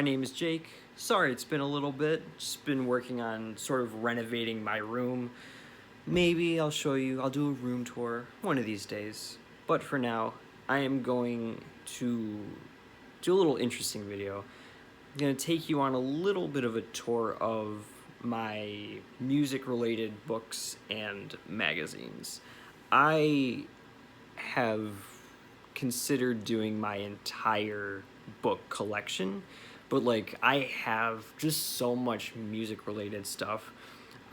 my name is Jake. Sorry it's been a little bit. Just been working on sort of renovating my room. Maybe I'll show you, I'll do a room tour one of these days. But for now, I am going to do a little interesting video. I'm going to take you on a little bit of a tour of my music-related books and magazines. I have considered doing my entire book collection, but I have just so much music-related stuff.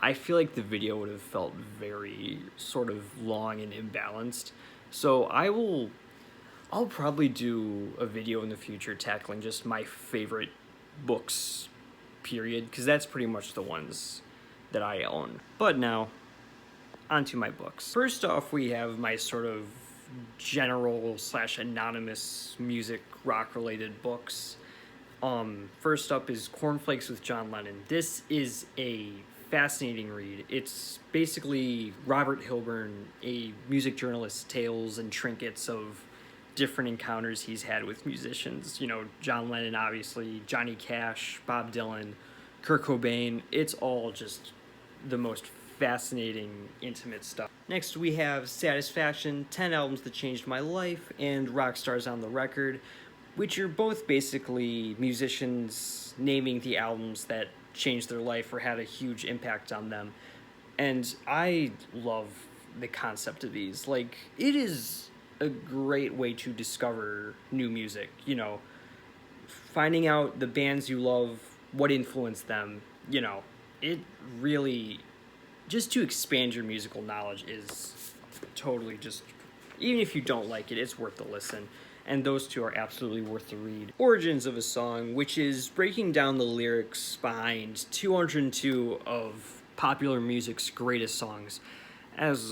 I feel like the video would have felt very sort of long and imbalanced. So I'll probably do a video in the future tackling just my favorite books, period, because that's pretty much the ones that I own. But now, onto my books. First off, we have my sort of general / anonymous music rock related books. First up is Cornflakes with John Lennon. This is a fascinating read. It's basically Robert Hilburn, a music journalist's tales and trinkets of different encounters he's had with musicians. You know, John Lennon, obviously, Johnny Cash, Bob Dylan, Kurt Cobain. It's all just the most fascinating, intimate stuff. Next, we have Satisfaction, 10 Albums That Changed My Life, and Rock Stars on the Record, which are both basically musicians naming the albums that changed their life or had a huge impact on them. And I love the concept of these. It is a great way to discover new music, you know, finding out the bands you love, what influenced them, you know, it really, just to expand your musical knowledge is totally just, even if you don't like it, it's worth the listen. And those two are absolutely worth the read. Origins of a Song, which is breaking down the lyrics behind 202 of popular music's greatest songs, as,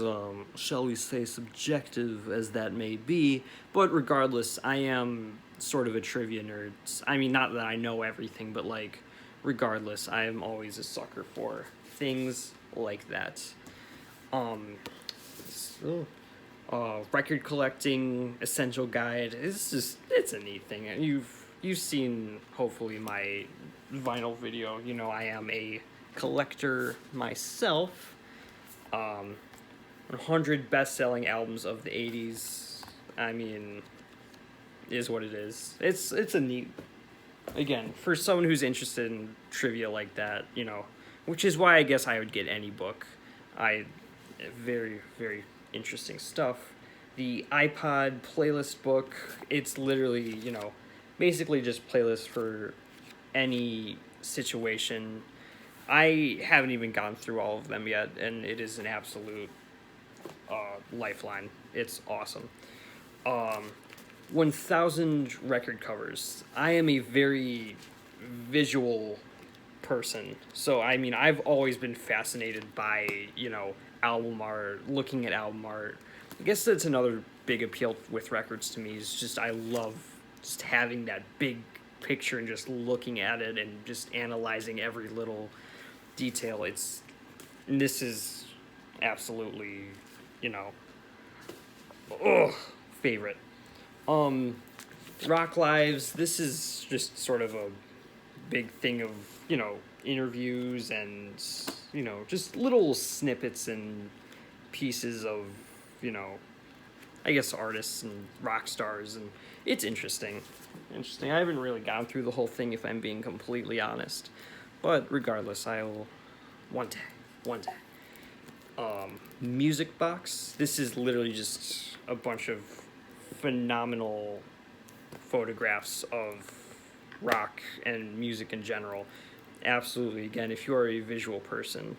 shall we say, subjective as that may be, but regardless, I am sort of a trivia nerd. I mean, not that I know everything, but, regardless, I am always a sucker for things like that. Record collecting essential guide. It's a neat thing. You've seen, hopefully, my vinyl video. You know, I am a collector myself. 100 best-selling albums of the 80s. I mean, is what it is. It's a neat, again, for someone who's interested in trivia like that, you know, which is why I guess I would get any book. Very, very interesting stuff. The iPod playlist book, it's literally, you know, basically just playlists for any situation. I haven't even gone through all of them yet, and it is an absolute lifeline. It's awesome. 1,000 record covers. I am a very visual person, so I mean, I've always been fascinated by, you know, album art, looking at album art. I guess that's another big appeal with records to me, is just I love just having that big picture and just looking at it and just analyzing every little detail. This is absolutely, you know, favorite. Rock Lives, this is just sort of a big thing of, you know, interviews and, you know, just little snippets and pieces of, you know, I guess artists and rock stars, and it's interesting. I haven't really gone through the whole thing, if I'm being completely honest, but regardless, I will one day. Music Box, this is literally just a bunch of phenomenal photographs of rock and music in general. Absolutely, again, if you are a visual person,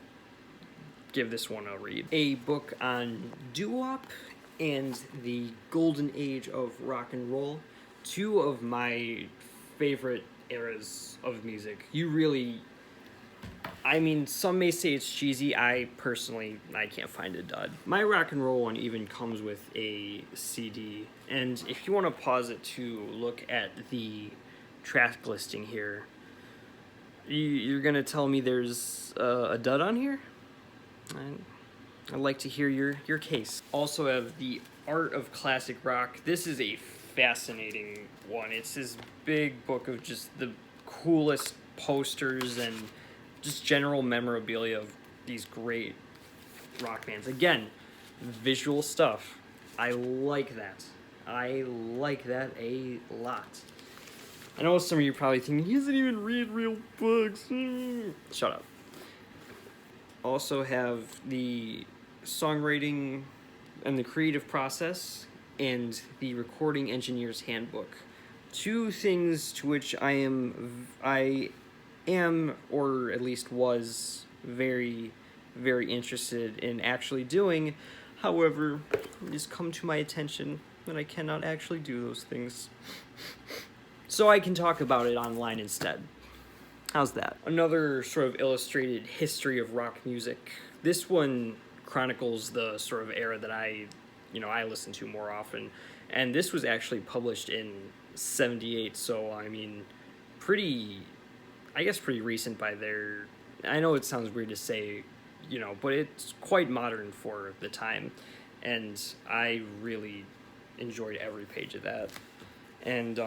give this one a read. A book on doo-wop and the golden age of rock and roll, two of my favorite eras of music. I mean, some may say it's cheesy. I can't find a dud. My rock and roll one even comes with a CD, and if you want to pause it to look at the track listing here, you're gonna tell me there's a dud on here? I'd like to hear your case. Also have The Art of Classic Rock. This is a fascinating one. It's this big book of just the coolest posters and just general memorabilia of these great rock bands. Again, visual stuff. I like that. I like that a lot. I know some of you probably think, he doesn't even read real books. Shut up. Also have the songwriting and the creative process and the recording engineer's handbook. Two things to which I am, or at least was, very, very interested in actually doing. However, it has come to my attention that I cannot actually do those things. So I can talk about it online instead. How's that? Another sort of illustrated history of rock music. This one chronicles the sort of era that I listen to more often. And this was actually published in 78, so I mean, pretty recent by their... I know it sounds weird to say, but it's quite modern for the time. And I really enjoyed every page of that. And,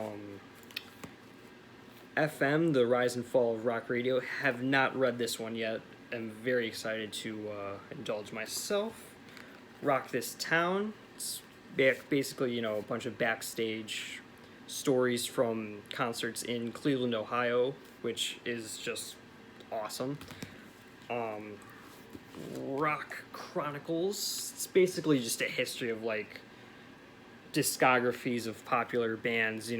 FM, The Rise and Fall of Rock Radio, have not read this one yet. I'm very excited to indulge myself. Rock This Town. It's basically, a bunch of backstage stories from concerts in Cleveland, Ohio, which is just awesome. Rock Chronicles. It's basically just a history of, discographies of popular bands,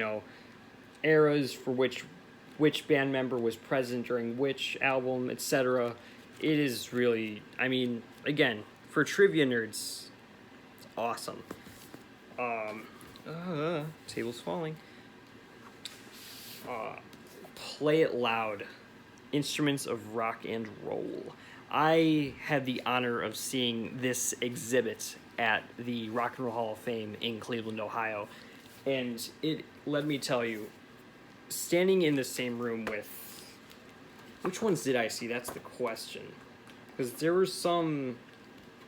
eras for which band member was present during which album, etc. It is really, again, for trivia nerds, it's awesome. Table's falling. Play It Loud. Instruments of Rock and Roll. I had the honor of seeing this exhibit at the Rock and Roll Hall of Fame in Cleveland, Ohio. And let me tell you, standing in the same room with... Which ones did I see? That's the question. Because there were some...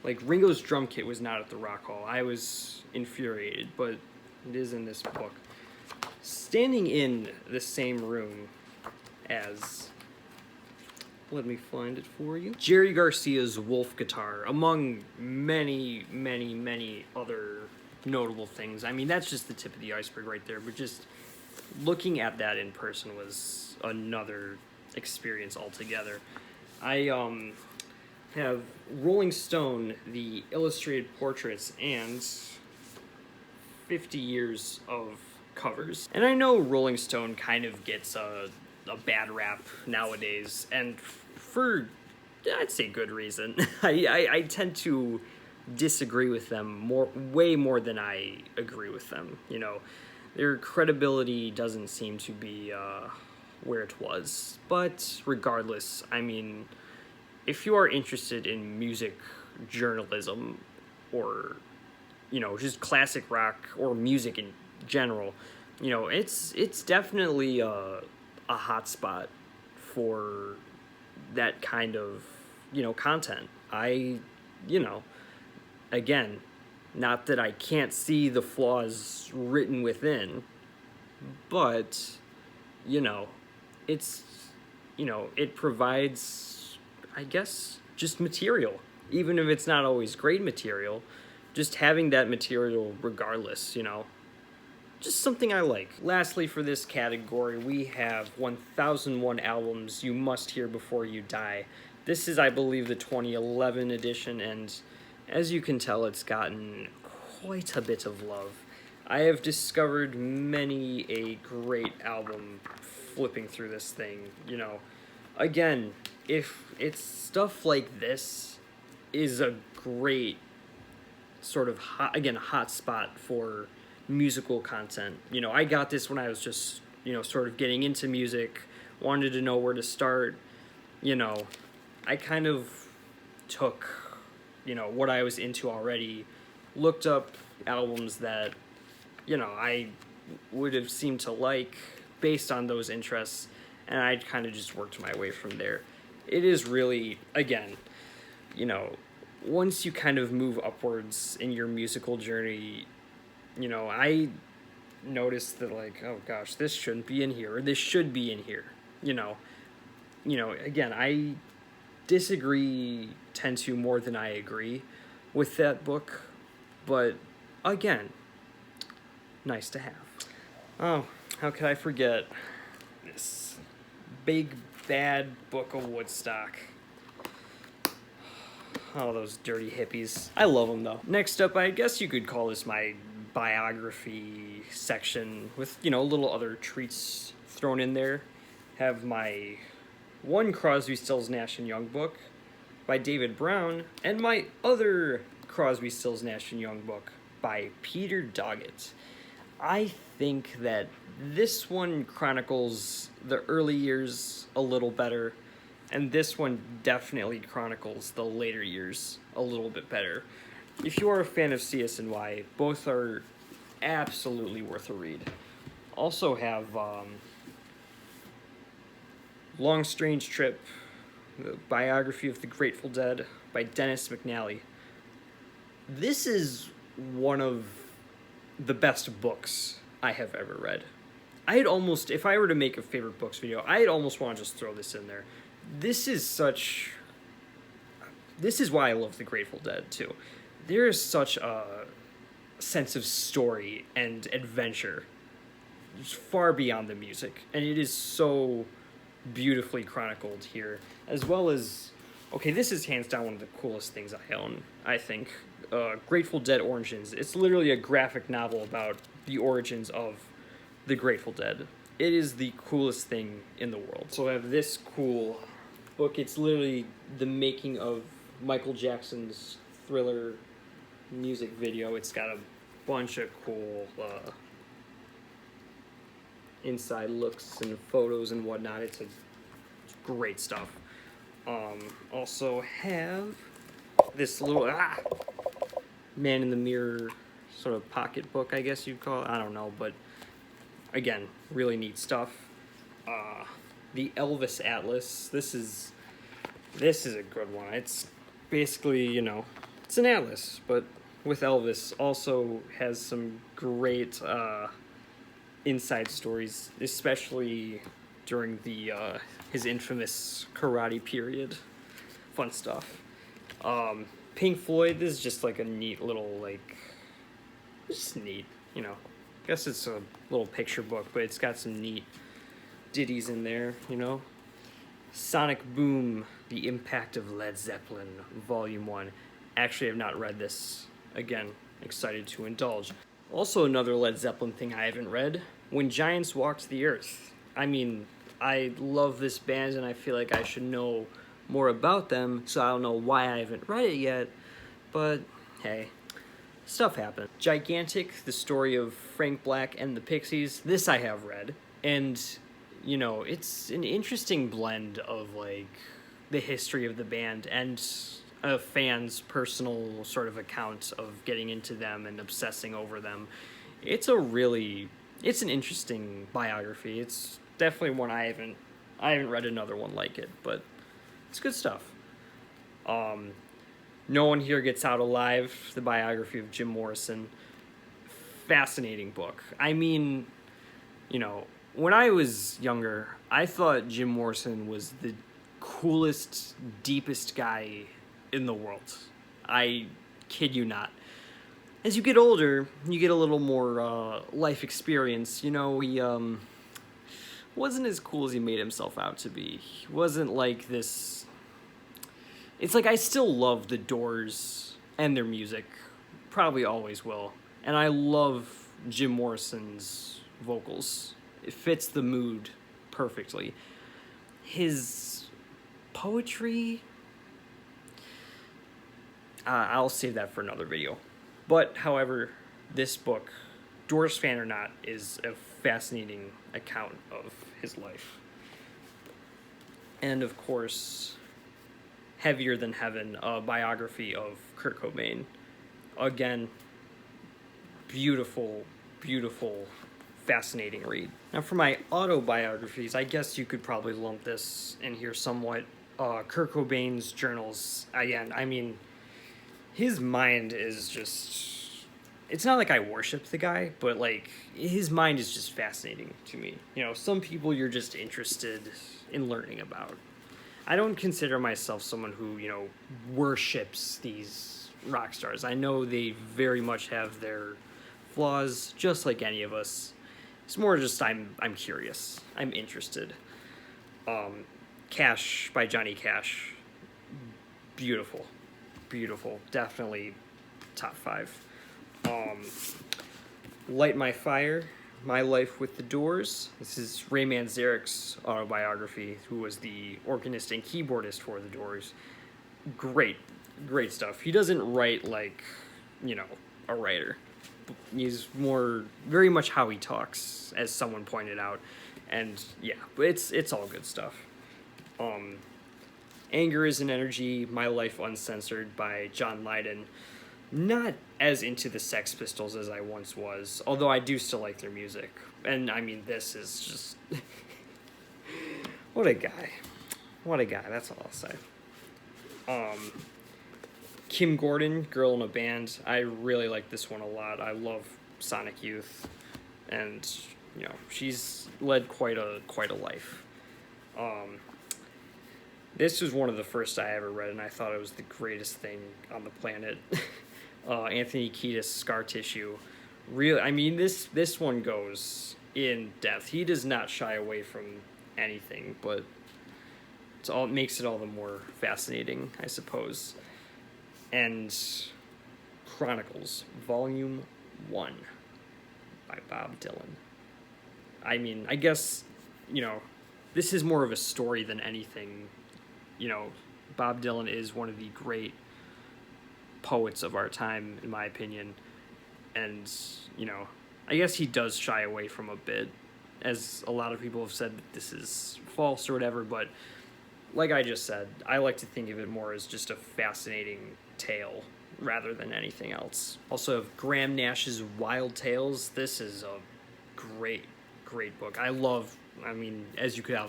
Ringo's drum kit was not at the Rock Hall. I was infuriated, but it is in this book. Standing in the same room as... Let me find it for you. Jerry Garcia's Wolf guitar, among many, many, many other notable things. That's just the tip of the iceberg right there, but just looking at that in person was another experience altogether. I have Rolling Stone, the illustrated portraits, and 50 years of covers. And I know Rolling Stone kind of gets a bad rap nowadays, and for, I'd say, good reason. I tend to disagree with them way more than I agree with them. Their credibility doesn't seem to be where it was. But regardless, if you are interested in music journalism or, just classic rock or music in general, it's definitely a hot spot for that kind of, content. Again, not that I can't see the flaws written within, but, it's, it provides, I guess, just material. Even if it's not always great material, just having that material regardless, just something I like. Lastly, for this category, we have 1001 Albums You Must Hear Before You Die. This is, I believe, the 2011 edition, and as you can tell, it's gotten quite a bit of love. I have discovered many a great album flipping through this thing, Again, if it's stuff like this is a great sort of hot spot for musical content. I got this when I was just, sort of getting into music, wanted to know where to start. I kind of took, what I was into already, looked up albums that, I would have seemed to like based on those interests, and I kind of just worked my way from there. It is really, again, once you kind of move upwards in your musical journey, I noticed that, oh gosh, this shouldn't be in here, or this should be in here. you know, again, I tend to more than I agree with that book, but again, nice to have. Oh, how could I forget this big bad book of Woodstock? Oh, those dirty hippies. I love them, though. Next up, I guess you could call this my biography section with, little other treats thrown in there. Have my one Crosby, Stills, Nash and Young book by David Brown, and my other Crosby, Stills, Nash and Young book by Peter Doggett. I think that this one chronicles the early years a little better, and this one definitely chronicles the later years a little bit better. If you are a fan of CSNY, both are absolutely worth a read. Also have Long Strange Trip, the Biography of the Grateful Dead by Dennis McNally. This is one of the best books I have ever read. If I were to make a favorite books video, I'd almost want to just throw this in there. This is why I love the Grateful Dead, too. There is such a sense of story and adventure far beyond the music, and it is so beautifully chronicled here, as well as, this is hands down one of the coolest things I own, I think. Grateful Dead Origins. It's literally a graphic novel about the origins of the Grateful Dead. It is the coolest thing in the world. So I have this cool book. It's literally the making of Michael Jackson's Thriller music video. It's got a bunch of cool inside looks and photos and whatnot. It's great stuff. Also have this little man in the mirror sort of pocket book, I guess you'd call it. I don't know, but again, really neat stuff. The Elvis Atlas. This is a good one. It's basically, it's an atlas, but with Elvis. Also has some great inside stories, especially during his infamous karate period. Fun stuff. Pink Floyd, this is just like a neat little, just neat, I guess it's a little picture book, but it's got some neat ditties in there, Sonic Boom, The Impact of Led Zeppelin, Volume 1. Actually, I've not read this. Again, excited to indulge. Also, another Led Zeppelin thing I haven't read, When Giants Walked the Earth. I mean, I love this band, and I feel like I should know more about them, so I don't know why I haven't read it yet, but hey, stuff happens. Gigantic, the story of Frank Black and the Pixies. This I have read, and, it's an interesting blend of, the history of the band and a fan's personal sort of account of getting into them and obsessing over them. It's an interesting biography. It's definitely one I haven't read another one like it, but it's good stuff. No One Here Gets Out Alive, the biography of Jim Morrison. Fascinating book. I mean, when I was younger, I thought Jim Morrison was the coolest, deepest guy in the world. I kid you not. As you get older, you get a little more life experience. He wasn't as cool as he made himself out to be. He wasn't like this. It's like I still love the Doors and their music. Probably always will. And I love Jim Morrison's vocals. It fits the mood perfectly. His poetry, I'll save that for another video. But, however, this book, Doors fan or not, is a fascinating account of his life. And, of course, Heavier Than Heaven, a biography of Kurt Cobain. Again, beautiful, beautiful, fascinating read. Now, for my autobiographies, I guess you could probably lump this in here somewhat. Kurt Cobain's journals. Again, I mean, his mind is just it's not like I worship the guy, but like his mind is just fascinating to me. You know, some people you're just interested in learning about. I don't consider myself someone who, you know, worships these rock stars. I know they very much have their flaws, just like any of us. It's more just I'm curious. I'm interested. Cash by Johnny Cash. Beautiful. Beautiful. Definitely top 5. Light My Fire, My Life with the Doors. This is Ray Manzarek's autobiography, who was the organist and keyboardist for the Doors. Great, great stuff. He doesn't write like, you know, a writer. He's more, very much how he talks, as someone pointed out. And yeah, but it's all good stuff. Anger is an Energy, My Life Uncensored by John Lydon. Not as into the Sex Pistols as I once was, although I do still like their music. And I mean, this is just... what a guy. What a guy, that's all I'll say. Kim Gordon, Girl in a Band. I really like this one a lot. I love Sonic Youth. And, you know, she's led quite a life. This was one of the first I ever read, and I thought it was the greatest thing on the planet. Anthony Kiedis, Scar Tissue. Really, I mean, this one goes in depth. He does not shy away from anything, but it makes it all the more fascinating, I suppose. And Chronicles, Volume 1 by Bob Dylan. I mean, I guess, you know, this is more of a story than anything. You know, Bob Dylan is one of the great poets of our time, in my opinion. And, you know, I guess he does shy away from a bit, as a lot of people have said that this is false or whatever, but like I just said, I like to think of it more as just a fascinating tale rather than anything else. Also, Graham Nash's Wild Tales. This is a great book. I mean, as you could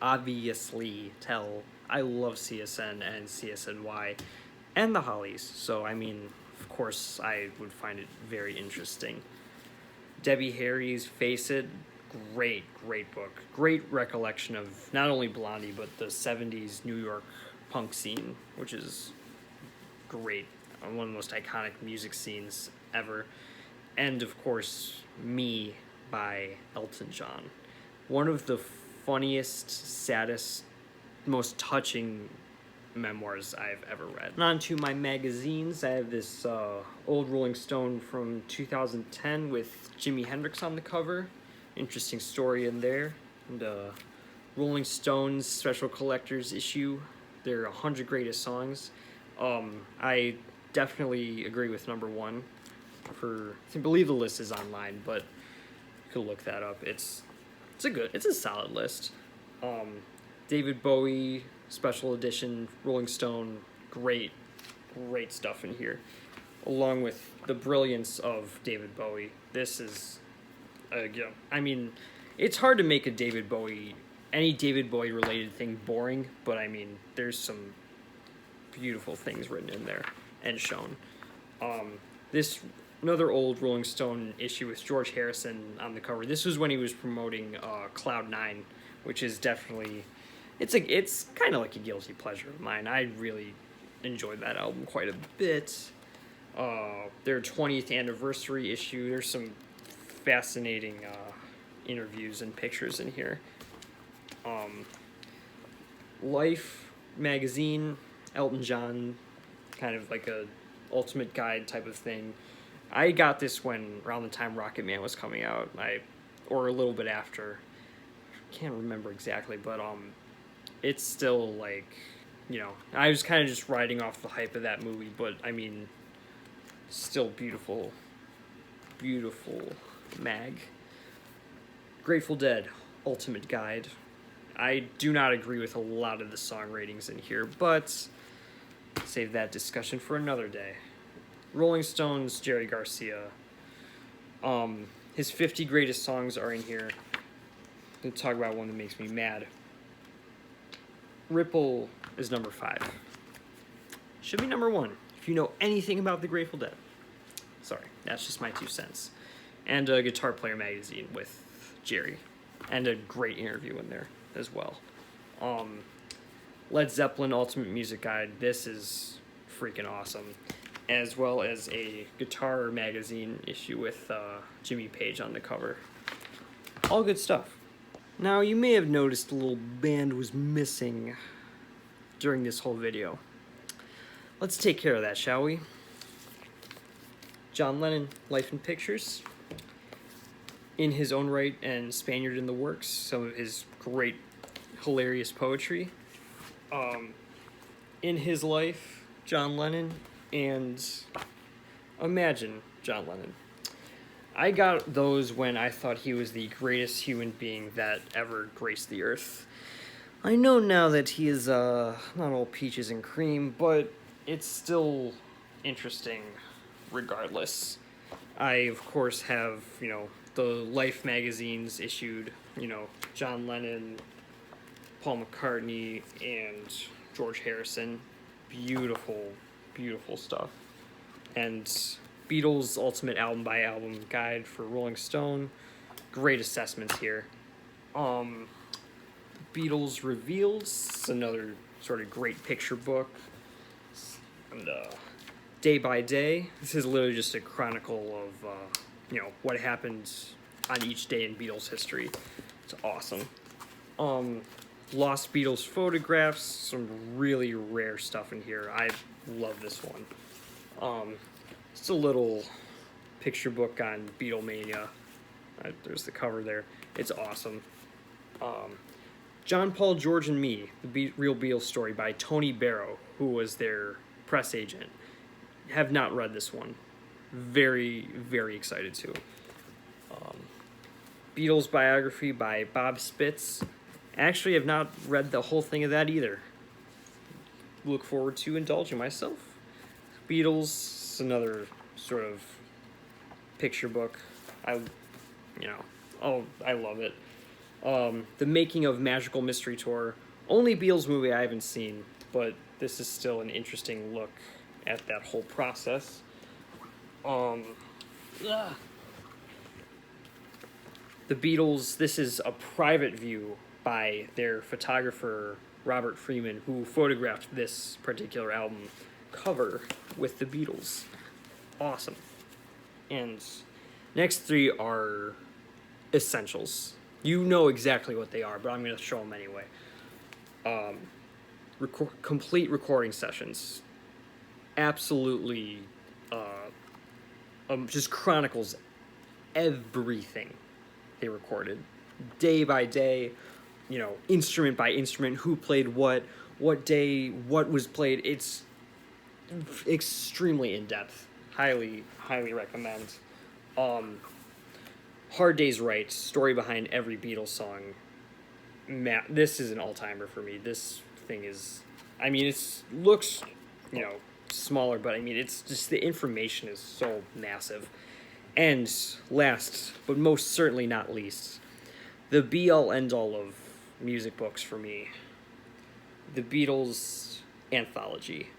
obviously tell, I love CSN and CSNY and the Hollies, so I mean, of course, I would find it very interesting. Debbie Harry's Face It, great book. Great recollection of not only Blondie, but the 70s New York punk scene, which is great. One of the most iconic music scenes ever. And, of course, Me by Elton John. One of the funniest, saddest, most touching memoirs I've ever read. And on to my magazines. I have this old Rolling Stone from 2010 with Jimi Hendrix on the cover. Interesting story in there. And Rolling Stone's special collector's issue. Their 100 greatest songs. I definitely agree with number 1. I believe the list is online, but you could look that up. It's a solid list. David Bowie special edition Rolling Stone, great stuff in here, along with the brilliance of David Bowie. This is, I mean, it's hard to make any David Bowie related thing boring, but I mean, there's some beautiful things written in there and shown. This another old Rolling Stone issue with George Harrison on the cover. This was when he was promoting Cloud 9, which is definitely, it's kind of like a guilty pleasure of mine. I really enjoyed that album quite a bit. Their 20th anniversary issue, there's some fascinating interviews and pictures in here. Life magazine, Elton John, kind of like a ultimate guide type of thing. I got this when around the time Rocket Man was coming out, or a little bit after. Can't remember exactly, but it's still like, you know, I was kind of just riding off the hype of that movie, but I mean, still beautiful mag. Grateful Dead, Ultimate Guide. I do not agree with a lot of the song ratings in here, but save that discussion for another day. Rolling Stones, Jerry Garcia. His 50 greatest songs are in here. I'm going to talk about one that makes me mad. Ripple is number 5. Should be number 1, if you know anything about the Grateful Dead. Sorry, that's just my 2 cents. And a Guitar Player magazine with Jerry, and a great interview in there as well. Led Zeppelin Ultimate Music Guide. This is freaking awesome, as well as a Guitar magazine issue with Jimmy Page on the cover. All good stuff. Now, you may have noticed a little band was missing during this whole video. Let's take care of that, shall we? John Lennon, Life and Pictures. In his own right, and Spaniard in the Works, some of his great, hilarious poetry. In his life, John Lennon, and Imagine John Lennon. I got those when I thought he was the greatest human being that ever graced the earth. I know now that he is not all peaches and cream, but it's still interesting regardless. I, of course, have, the Life magazines issued, John Lennon, Paul McCartney, and George Harrison. Beautiful, beautiful stuff. And Beatles Ultimate Album by Album Guide for Rolling Stone. Great assessments here. Beatles Reveals, another sort of great picture book. And Day by Day. This is literally just a chronicle of, what happened on each day in Beatles history. It's awesome. Lost Beatles photographs, some really rare stuff in here. I love this one. It's a little picture book on Beatlemania. There's the cover there. It's awesome. John, Paul, George, and Me, the Real Beatles Story by Tony Barrow, who was their press agent. Have not read this one. Very, very excited to. Beatles Biography by Bob Spitz. Actually, have not read the whole thing of that either. Look forward to indulging myself. Beatles, another sort of picture book. I love it. The Making of Magical Mystery Tour. Only Beatles movie I haven't seen, but this is still an interesting look at that whole process. The Beatles, this is a private view by their photographer, Robert Freeman, who photographed this particular album cover with the Beatles. Awesome. And next 3 are essentials. You know exactly what they are, but I'm going to show them anyway. Complete recording sessions. Absolutely just chronicles everything they recorded. Day by day, instrument by instrument, who played what day, what was played. It's extremely in-depth. Highly, highly recommend. Hard Day's Right, story behind every Beatles song. This is an all-timer for me. This thing is, it looks, smaller, but it's just the information is so massive. And last, but most certainly not least, the be-all end-all of music books for me, the Beatles Anthology.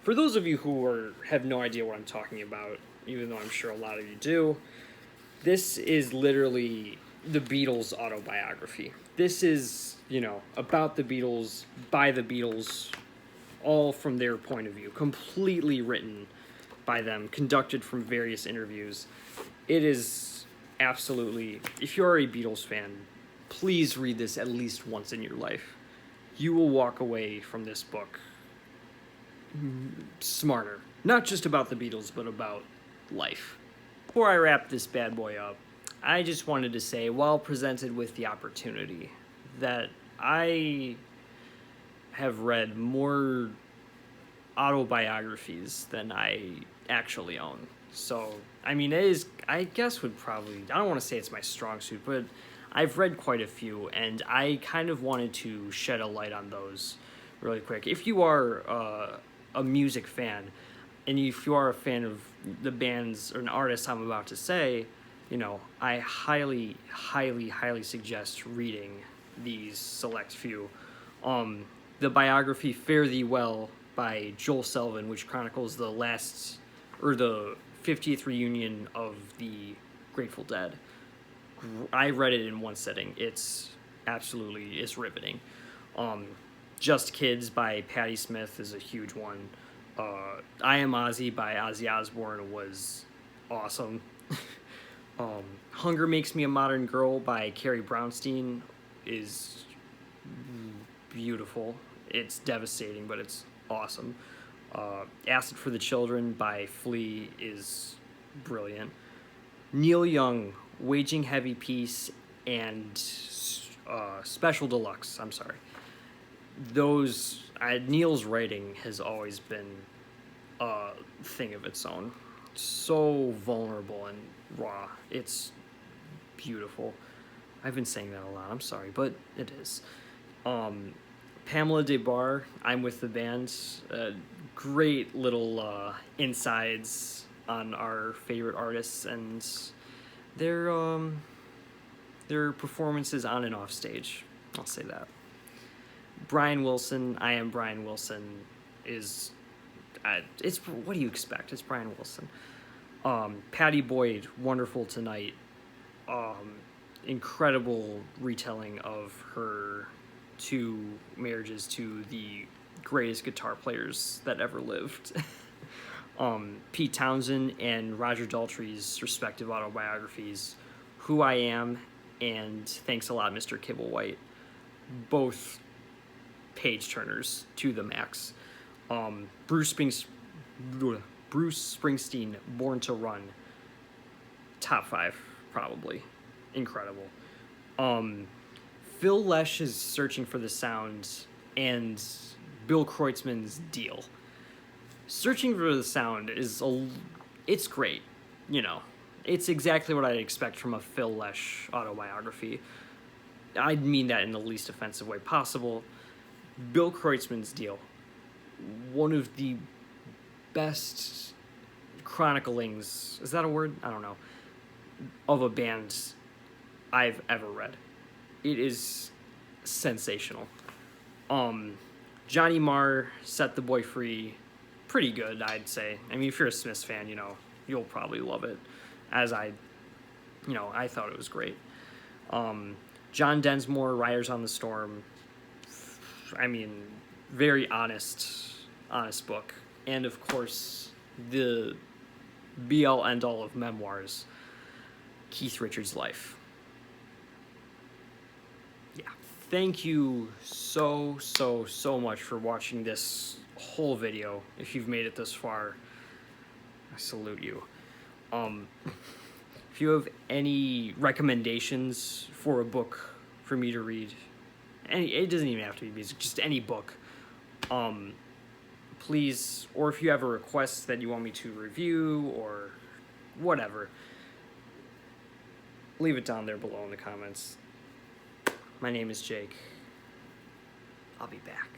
For those of you who have no idea what I'm talking about, even though I'm sure a lot of you do, this is literally the Beatles Autobiography. This is, about the Beatles, by the Beatles, all from their point of view, completely written by them, conducted from various interviews. It is absolutely, if you're a Beatles fan, please read this at least once in your life. You will walk away from this book smarter. Not just about the Beatles, but about life. Before I wrap this bad boy up, I just wanted to say, while presented with the opportunity, that I have read more autobiographies than I actually own. So, it is, I guess would probably, I don't want to say it's my strong suit, but I've read quite a few, and I kind of wanted to shed a light on those really quick. If you are a music fan, and if you are a fan of the bands or an artist I'm about to say, I highly, highly, highly suggest reading these select few. The biography Fare Thee Well by Joel Selvin, which chronicles the 50th reunion of the Grateful Dead. I read it in one sitting. It's riveting. Just Kids by Patti Smith is a huge one. I Am Ozzy by Ozzy Osbourne was awesome. Hunger Makes Me a Modern Girl by Carrie Brownstein is beautiful. It's devastating, but it's awesome. Acid for the Children by Flea is brilliant. Neil Young, Waging Heavy Peace, and Special Deluxe. I'm sorry. Neil's writing has always been a thing of its own. So vulnerable and raw. It's beautiful. I've been saying that a lot. I'm sorry, but it is. Pamela Des Barres, I'm with the band. Great little insides on our favorite artists and their performances on and off stage. I'll say that. Brian Wilson, I Am Brian Wilson is it's what do you expect? It's Brian Wilson. Patty Boyd, Wonderful Tonight. Incredible retelling of her 2 marriages to the greatest guitar players that ever lived. Pete Townsend and Roger Daltrey's respective autobiographies, Who I Am and Thanks a Lot, Mr. Kibblewhite. Both page-turners to the max. Bruce Springsteen, Born to Run. Top 5, probably. Incredible. Phil Lesh's Searching for the Sound and Bill Kreutzmann's Deal. Searching for the Sound it's great, It's exactly what I'd expect from a Phil Lesh autobiography. I mean that in the least offensive way possible. Bill Kreutzmann's Deal. One of the best chroniclings, is that a word? I don't know, of a band I've ever read. It is sensational. Johnny Marr, Set the Boy Free, pretty good, I'd say. I mean, if you're a Smiths fan, you'll probably love it, as I thought it was great. John Densmore, Riders on the Storm. I mean, very honest book. And of course, the be-all end-all of memoirs, Keith Richards' life. Yeah. Thank you so much for watching this whole video. If you've made it this far, I salute you. If you have any recommendations for a book for me to read, it doesn't even have to be music, just any book, please, or if you have a request that you want me to review or whatever, leave it down there below in the comments. My name is Jake. I'll be back.